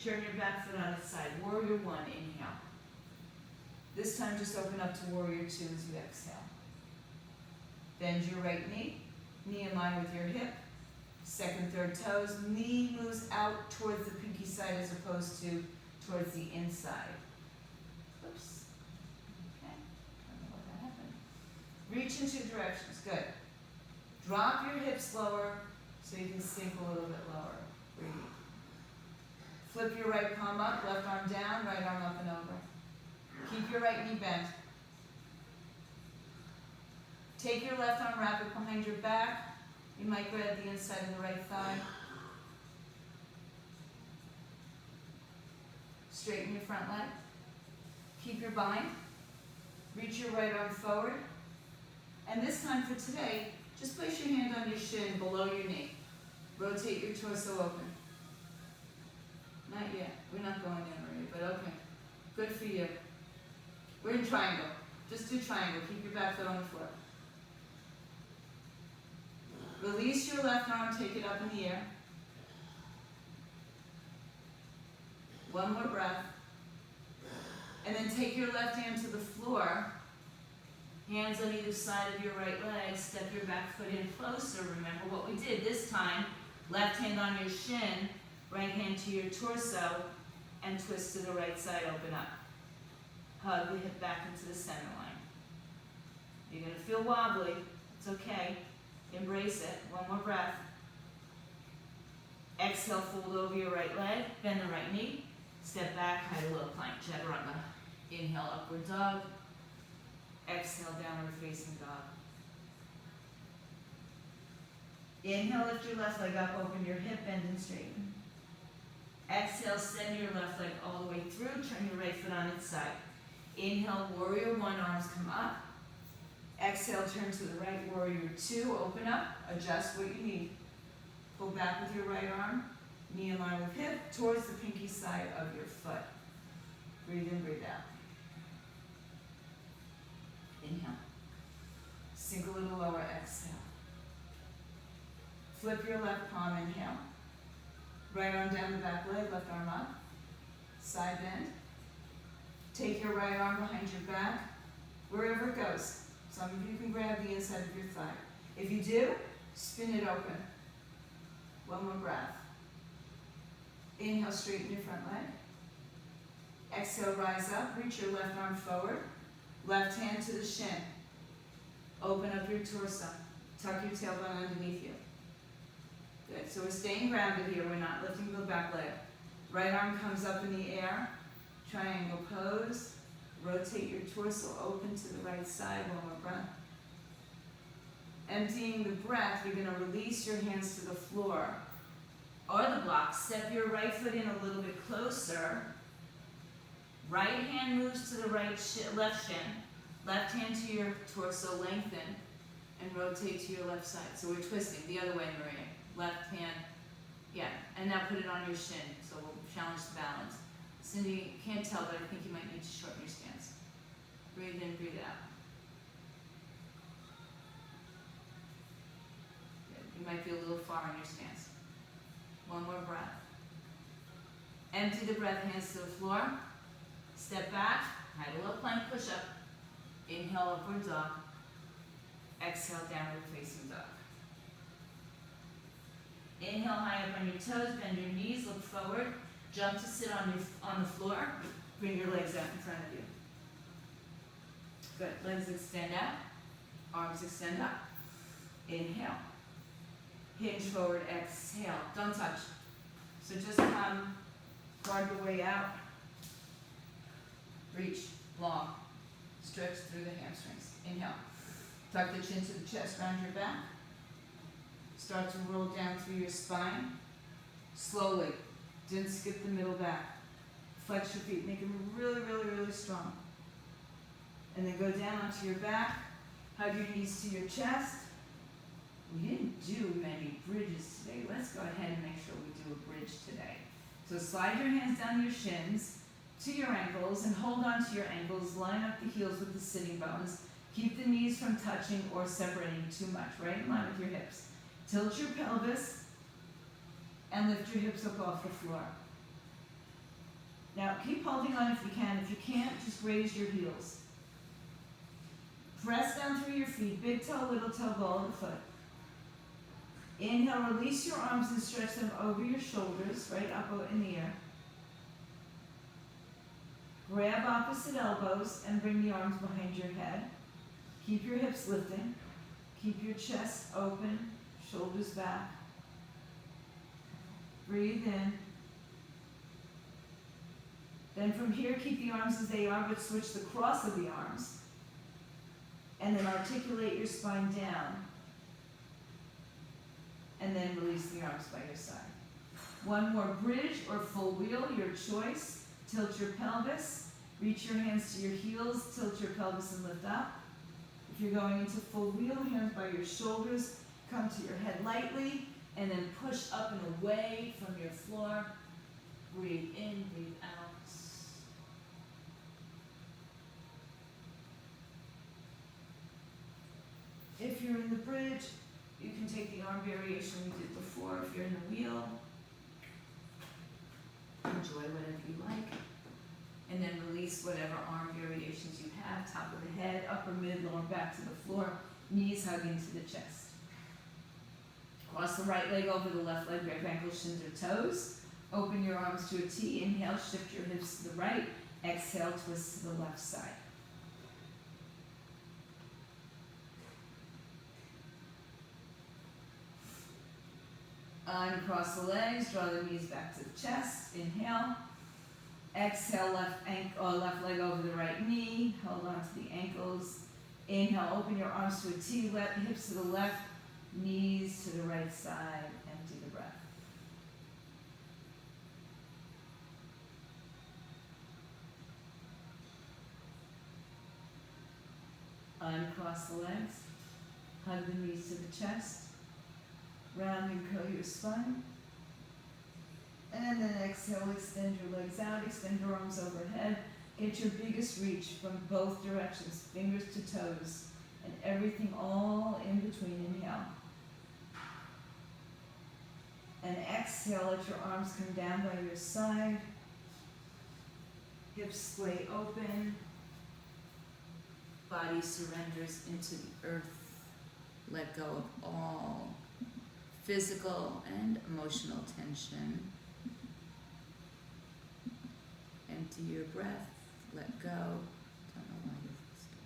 Turn your back foot on its side. Warrior one, inhale. This time just open up to warrior two as you exhale. Bend your right knee in line with your hip. Second, third toes. Knee moves out towards the pinky side as opposed to towards the inside. Oops. Okay, I don't know what that happened. Reach in two directions, good. Drop your hips lower so you can sink a little bit lower. Breathe. Flip your right palm up, left arm down, right arm up and over. Keep your right knee bent. Take your left arm, wrap it behind your back. You might grab the inside of the right thigh. Straighten your front leg. Keep your bind. Reach your right arm forward. And this time for today, just place your hand on your shin below your knee. Rotate your torso open. Not yet. We're not going in, Maria, but okay. Good for you. We're in triangle. Just do triangle. Keep your back foot on the floor. Release your left arm. Take it up in the air. One more breath. And then take your left hand to the floor. Hands on either side of your right leg. Step your back foot in closer. Remember what we did this time. Left hand on your shin. Right hand to your torso. And twist to the right side. Open up. Hug the hip back into the center line. You're going to feel wobbly. It's okay. Embrace it. One more breath. Exhale, fold over your right leg. Bend the right knee. Step back, high to low plank, chaturanga. Inhale, upward dog. Exhale, downward facing dog. Inhale, lift your left leg up, open your hip, bend and straighten. Exhale, send your left leg all the way through. Turn your right foot on its side. Inhale, warrior one, arms come up. Exhale, turn to the right, warrior two, open up, adjust what you need. Pull back with your right arm, knee in line with hip, towards the pinky side of your foot. Breathe in, breathe out. Inhale. Sink a little lower, exhale. Flip your left palm, inhale. Right arm down the back leg, left arm up. Side bend. Take your right arm behind your back, wherever it goes. Some of you can grab the inside of your thigh. If you do, spin it open. One more breath. Inhale, straighten your front leg. Exhale, rise up. Reach your left arm forward. Left hand to the shin. Open up your torso. Tuck your tailbone underneath you. Good. So we're staying grounded here. We're not lifting the back leg. Right arm comes up in the air. Triangle pose. Rotate your torso open to the right side. One more breath. Emptying the breath, you're going to release your hands to the floor or the block. Step your right foot in a little bit closer. Right hand moves to the left shin. Left hand to your torso, lengthen, and rotate to your left side. So we're twisting the other way, Maria. Left hand, yeah, and now put it on your shin. So we'll challenge the balance. Cindy, you can't tell, but I think you might need to shorten your stance. Breathe in, breathe out. Good. You might be a little far in your stance. One more breath. Empty the breath, hands to the floor. Step back, high to low plank, push up. Inhale, upward dog. Exhale, downward facing dog. Inhale, high up on your toes, bend your knees, look forward. Jump to sit on the floor. Bring your legs out in front of you. Good. Legs extend out. Arms extend up. Inhale. Hinge forward. Exhale. Don't touch. So just come, guard your way out, reach, long, stretch through the hamstrings. Inhale, tuck the chin to the chest, round your back. Start to roll down through your spine. Slowly, didn't skip the middle back. Flex your feet, make them really, really, really strong. And then go down onto your back, hug your knees to your chest. We didn't do many bridges today. Let's go ahead and make sure we do a bridge today. So slide your hands down your shins to your ankles and hold on to your ankles. Line up the heels with the sitting bones. Keep the knees from touching or separating too much, right in line with your hips. Tilt your pelvis and lift your hips up off the floor. Now keep holding on if you can. If you can't, just raise your heels. Press down through your feet, big toe, little toe, ball of the foot. Inhale, release your arms and stretch them over your shoulders, right up in the air. Grab opposite elbows and bring the arms behind your head. Keep your hips lifting. Keep your chest open, shoulders back. Breathe in. Then from here, keep the arms as they are, but switch the cross of the arms. And then articulate your spine down. And then release the arms by your side. One more bridge or full wheel, your choice. Tilt your pelvis. Reach your hands to your heels. Tilt your pelvis and lift up. If you're going into full wheel, hands by your shoulders. Come to your head lightly. And then push up and away from your floor. Breathe in, breathe out. If you're in the bridge, you can take the arm variation we did before. If you're in the wheel, enjoy whatever you like. And then release whatever arm variations you have. Top of the head, upper, mid, lower back to the floor. Knees hug into the chest. Cross the right leg over the left leg, grab ankles, shins, or toes. Open your arms to a T. Inhale, shift your hips to the right. Exhale, twist to the left side. Uncross the legs, draw the knees back to the chest. Inhale. Exhale, left leg over the right knee. Hold on to the ankles. Inhale, open your arms to a T. Hips to the left, knees to the right side. Empty the breath. Uncross the legs. Hug the knees to the chest. Round and curl your spine. And then exhale, extend your legs out, extend your arms overhead. Get your biggest reach from both directions, fingers to toes, and everything all in between. Inhale. And exhale, let your arms come down by your side. Hips splay open. Body surrenders into the earth. Let go of all physical and emotional tension. Empty your breath, let go. Don't know why you're still.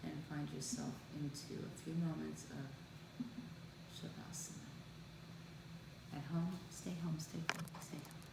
And find yourself into a few moments of Shavasana. At home, stay home, stay home, stay home.